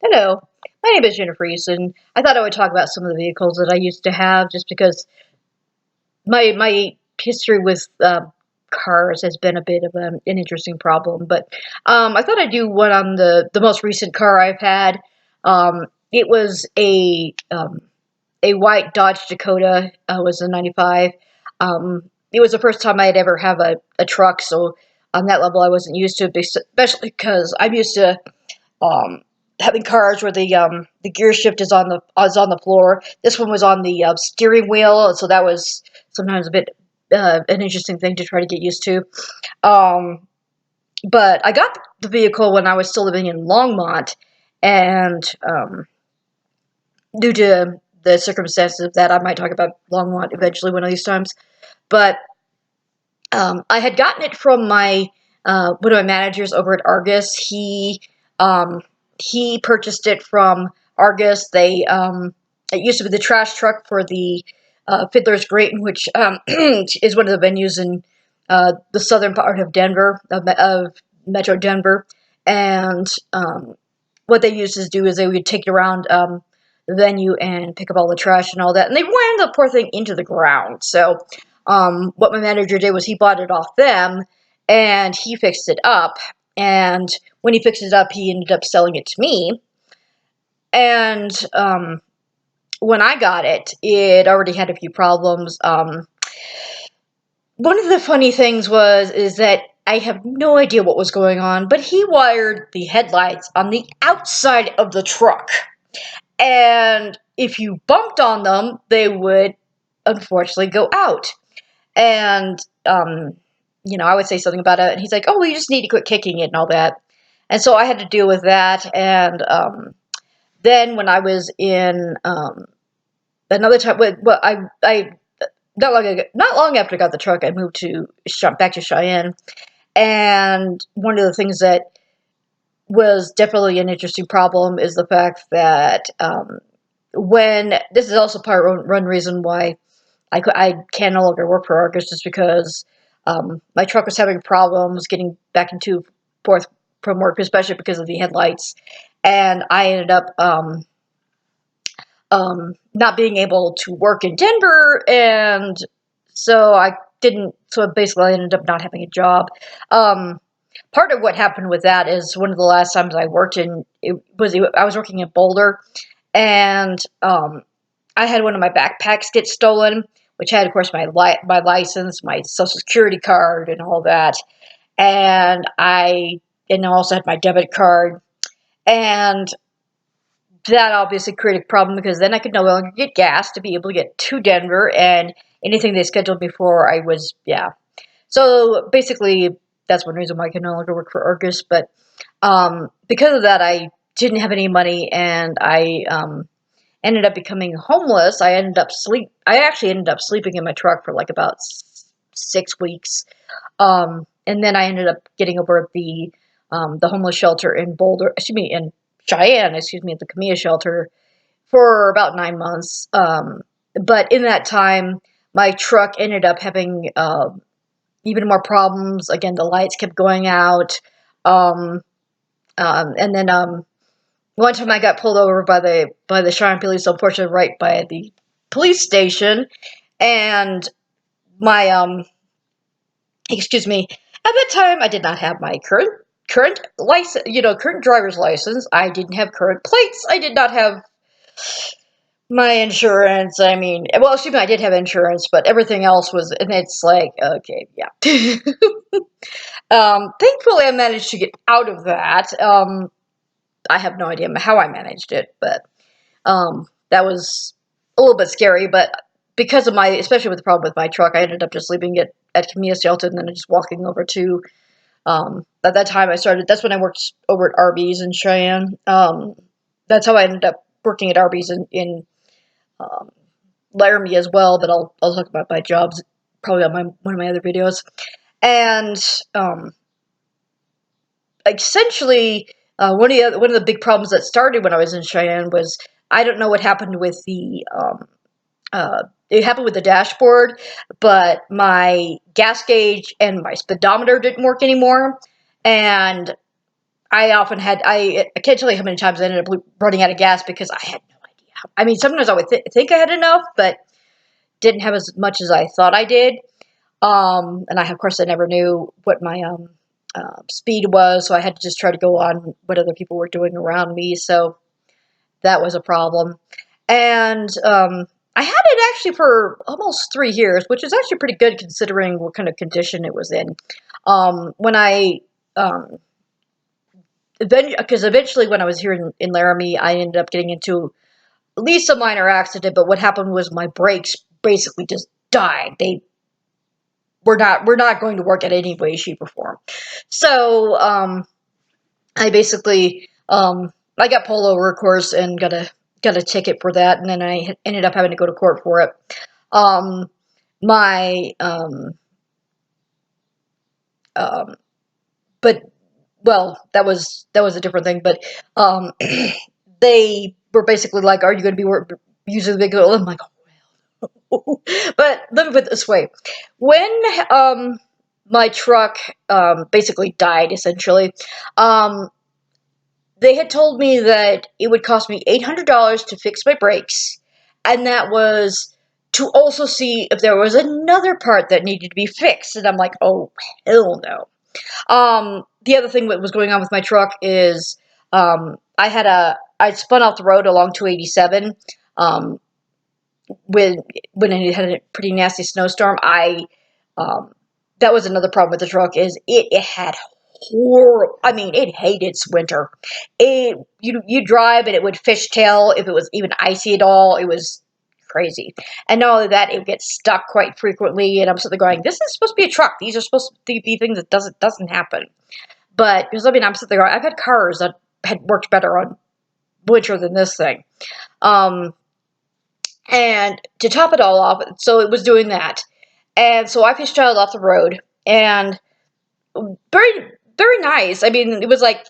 Hello, my name is Jennifer Easton. I thought I would talk about some of the vehicles that I used to have, just because my history with cars has been a bit of an interesting problem. But I thought I'd do one on the most recent car I've had. It was a white Dodge Dakota. Was a '95. It was the first time I'd ever have a truck, so on that level I wasn't used to it, especially because I'm used to um, having cars where the gear shift is on the floor. This one was on the steering wheel, so that was sometimes a bit an interesting thing to try to get used to. Um, but I got the vehicle when I was still living in Longmont, and due to the circumstances of that, I might talk about Longmont eventually one of these times. But I had gotten it from my one of my managers over at Argus. Um, he purchased it from Argus. It used to be the trash truck for the Fiddler's Grate, which is one of the venues in the southern part of Denver, of Metro Denver. And what they used to do is they would take it around the venue and pick up all the trash and all that. And they ran the poor thing into the ground. So what my manager did was he bought it off them and he fixed it up. And when he fixed it up, he ended up selling it to me. And when I got it, it already had a few problems. One of the funny things is that I have no idea what was going on, but he wired the headlights on the outside of the truck. And if you bumped on them, they would unfortunately go out. And I would say something about it, and he's like, "Oh, well, you just need to quit kicking it and all that." And so I had to deal with that. And then when I was in another time, well, I not long after I got the truck, I moved back to Cheyenne. And one of the things that was definitely an interesting problem is the fact that when this is also one reason why I can no longer work for Argus, just because my truck was having problems getting back and forth from work, especially because of the headlights, and I ended up not being able to work in Denver, and so I didn't. So basically, I ended up not having a job. Um, Part of what happened with that is one of the last times I worked I was working in Boulder, and I had one of my backpacks get stolen, which had, of course, my license, my social security card, and all that, and I also had my debit card, and that obviously created a problem because then I could no longer get gas to be able to get to Denver, and anything they scheduled before I was, yeah. So basically, that's one reason why I can no longer work for Argus. But because of that, I didn't have any money, and I ended up becoming homeless. I actually ended up sleeping in my truck for like about 6 weeks, and then I ended up getting over at the homeless shelter in in Cheyenne, at the Camilla shelter for about 9 months. But in that time, my truck ended up having even more problems. Again, the lights kept going out. Um, and then one time I got pulled over by the Cheyenne police, unfortunately, right by the police station, and my excuse me, at that time I did not have my current license, current driver's license. I didn't have current plates. I did not have my insurance. I mean, well, excuse me, I did have insurance, but everything else was, and it's like, okay, yeah. Thankfully, I managed to get out of that. I have no idea how I managed it, but that was a little bit scary. But because of especially with the problem with my truck, I ended up just leaving it at Camilla Shelton and then just walking over to. At that time, That's when I worked over at Arby's in Cheyenne. That's how I ended up working at Arby's in um, Laramie as well. But I'll talk about my jobs probably on one of my other videos. And um, essentially, one of the big problems that started when I was in Cheyenne was I don't know what happened with it happened with the dashboard, but my gas gauge and my speedometer didn't work anymore, and I often had, I can't tell you how many times I ended up running out of gas because I had no idea. I mean, sometimes I would think I had enough, but didn't have as much as I thought I did. And of course, I never knew what my speed was, so I had to just try to go on what other people were doing around me. So that was a problem. And I had it actually for almost 3 years, which is actually pretty good considering what kind of condition it was in. When I um, because eventually when I was here in Laramie, I ended up getting into at least a minor accident. But what happened was my brakes basically just died. They were not going to work in any way, shape, or form. So I basically I got pulled over, of course, and got a ticket for that, and then I ended up having to go to court for it. Um, my um, but well, that was a different thing. But they were basically like, "Are you going to be using the vehicle?" I'm like, "Oh." But let me put it this way: when my truck basically died, essentially, um, they had told me that it would cost me $800 to fix my brakes, and that was to also see if there was another part that needed to be fixed. And I'm like, oh, hell no. The other thing that was going on with my truck is I spun off the road along 287 um, when it had a pretty nasty snowstorm. Um, that was another problem with the truck is it had horrible. I mean, it hated its winter. You drive and it would fishtail if it was even icy at all. It was crazy. And not only that, it would get stuck quite frequently. And I'm sitting there going, "This is supposed to be a truck. These are supposed to be things that doesn't happen." But because I mean, I'm sitting there going, I've had cars that had worked better on winter than this thing. Um, and to top it all off, so it was doing that. And so I fishtailed off the road, and very, very nice. I mean, it was like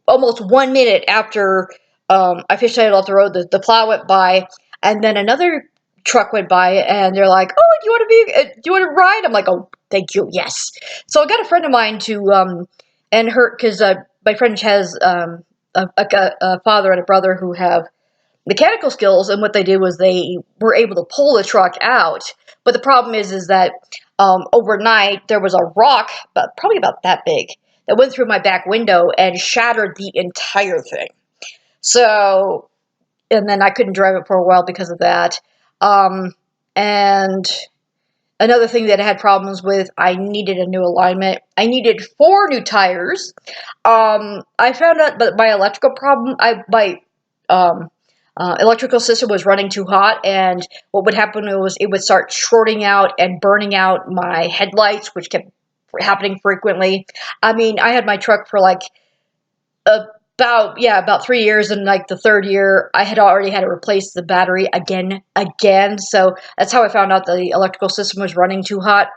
almost 1 minute after I fishtailed off the road, the plow went by, and then another truck went by, and they're like, "Oh, do you want to ride?" I'm like, "Oh, thank you, yes." So I got a friend of mine to and her because my friend has a father and a brother who have mechanical skills, and what they did was they were able to pull the truck out. But the problem is that overnight there was a rock, but probably about that big, that went through my back window and shattered the entire thing. So, and then I couldn't drive it for a while because of that. And another thing that I had problems with, I needed a new alignment. I needed 4 new tires. I found out that my electrical problem, my um, electrical system was running too hot, and what would happen was it would start shorting out and burning out my headlights, which kept happening frequently. I mean, I had my truck for like about 3 years, and like the third year, I had already had to replace the battery again. So that's how I found out the electrical system was running too hot.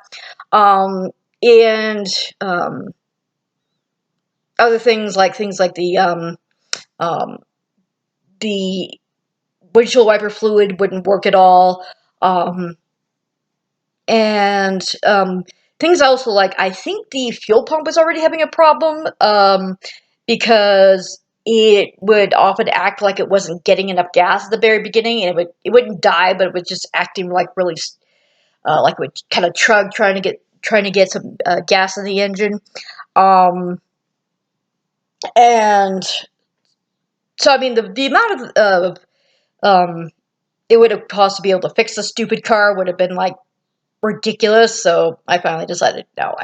And other things like um, the windshield wiper fluid wouldn't work at all. Um, and things also like I think the fuel pump was already having a problem because it would often act like it wasn't getting enough gas at the very beginning, and it wouldn't die, but it was just acting like really like it would kind of chug trying to get some gas in the engine. Um, and so I mean the amount of um, it would have cost to be able to fix the stupid car would have been like ridiculous. So I finally decided, no,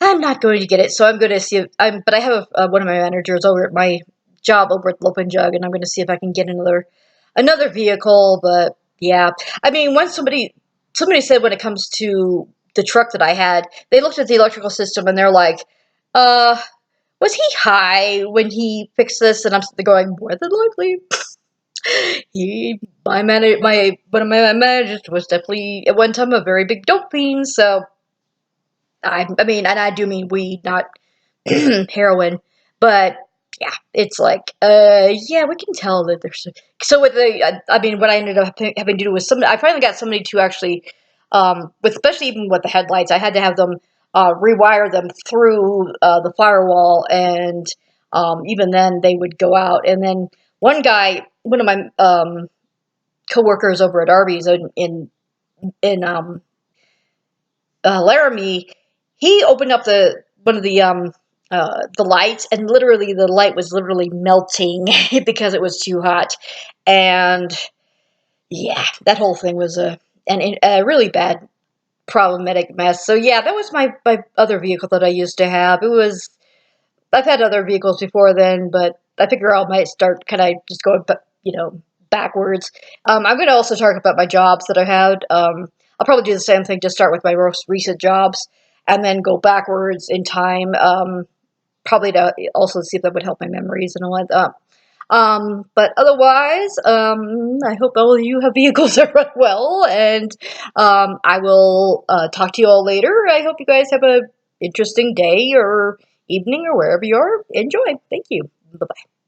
I'm not going to get it. So I'm going to see if but I have one of my managers over at my job over at Lope and Jug, and I'm going to see if I can get another vehicle. But yeah, I mean, once somebody said when it comes to the truck that I had, they looked at the electrical system and they're like, uh, was he high when he fixed this? And I'm going, more than likely. My one of my managers was definitely at one time a very big dope fiend. So I mean, and I do mean weed, not heroin. But yeah, it's like, yeah, we can tell that there's. So with I mean, what I ended up having to do was I finally got somebody to actually, with especially even with the headlights, I had to have them rewire them through the firewall, and even then they would go out. And then one of my coworkers over at Arby's in Laramie, he opened up the one of the lights, and literally the light was literally melting because it was too hot. And yeah, that whole thing was a really bad, problematic mess. So yeah, that was my other vehicle that I used to have. I've had other vehicles before then, but I figure I might start kind of just going, backwards. I'm going to also talk about my jobs that I had. I'll probably do the same thing, just start with my most recent jobs and then go backwards in time, probably to also see if that would help my memories and all that. But otherwise, I hope all of you have vehicles that run well, and I will talk to you all later. I hope you guys have a interesting day or evening or wherever you are. Enjoy. Thank you. Bye bye.